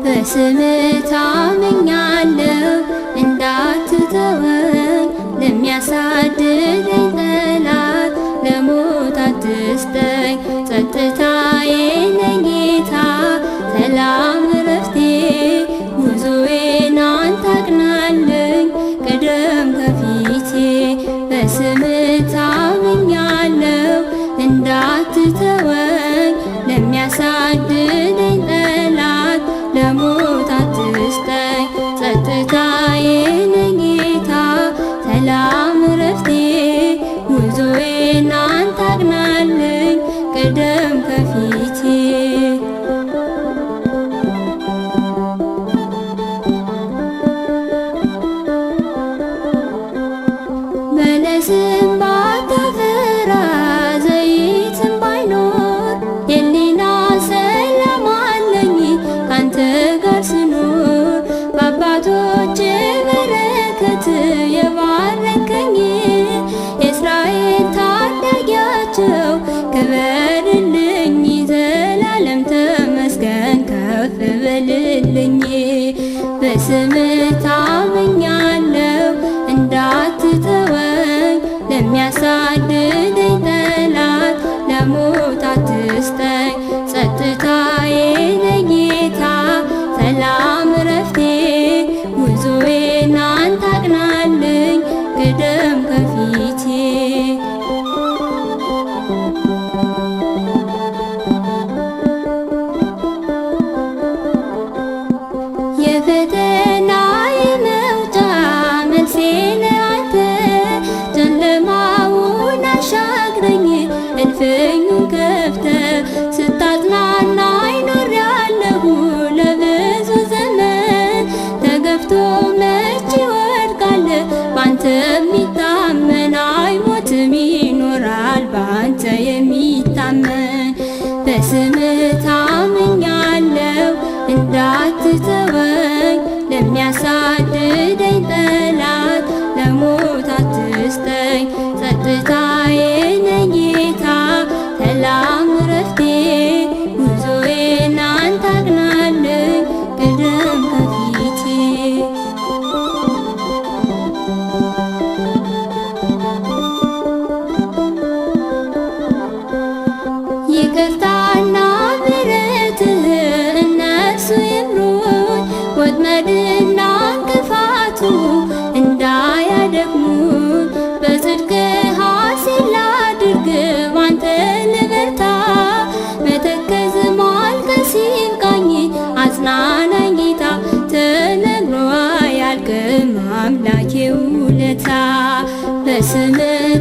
በስምህ ታምኛለሁ እንዳትተወኝ ለሚያሳድደኝ ጠላት ለሞት አትስጠኝ። ጸጥታዬ ነህ ጌታ ሰላም እረፍቴ ጉዞዬን አንተ አቅናልኝ ቅደም ከፊቴ። በስምህ ታምኛለሁ እንዳትተወኝ ለሚያሳድደኝ ጠላት ለሞት አትስጠኝ። ጸጥታዬ ነህ ጌታ ሰላም እረፍቴ ጉዞዬን አንተ አቅናልኝ ቅደም ከፊቴ። በለስም ባታፈራ ዘይትም ባይኖር የሊና ሰላም አለኝ ካንተ ጋር ስኖር። በአባቶች በረከት የባረከኝ የእስራኤል ታዳጊያቸው ክበርልኝ ዘላለም ተመስገን ከፍ በልልኝ። በስምህ ታምኛለሁ እንዳትተወኝ ለሚያሳድደኝ ጠላት ለሞት አትስጠኝ። ጸጥታዬ ነህ ጌታ ሰላም እረፍቴ ጉዞዬን አንተ አቅናልኝ ቅደም ከፊቴ። የፈተናዬ መውጫ መልሴ ነህ አንተ ጨለማውን አሻግረኝ እልፍኙን ከፍተህ ስታጽናናኝ ኖሬአለሁ ለብዙ ዘመን። ተገፍቶ መች ይወድቃል ባንተ የሚታመን አይሞትም ይኖራል ባንተ የሚታመን። በስምህ ታምኛለሁ እንዳትተወኝ ለሚያሳድደኝ ጠላት ለሞት አትስጠኝ። ጸጥታዬ ነህ ጌታ ሰላም እረፍቴ ጉዞዬን አንተ አቅናልኝ ቅደም ከፊቴ። ይቅርታና ምሕረትህ እነሱ ይምሩኝ ወጥመድና እንቅፋቱ እንዳያደክሙኝ። በጽድቅህ ሐሴት ላድርግ ባንተ ልበርታ መተከዝ ማልቀስ ይብቃኝ አጽናናኝ ጌታ ተነግሮ አያልቅም አምላኬ ውለታ። በስምህ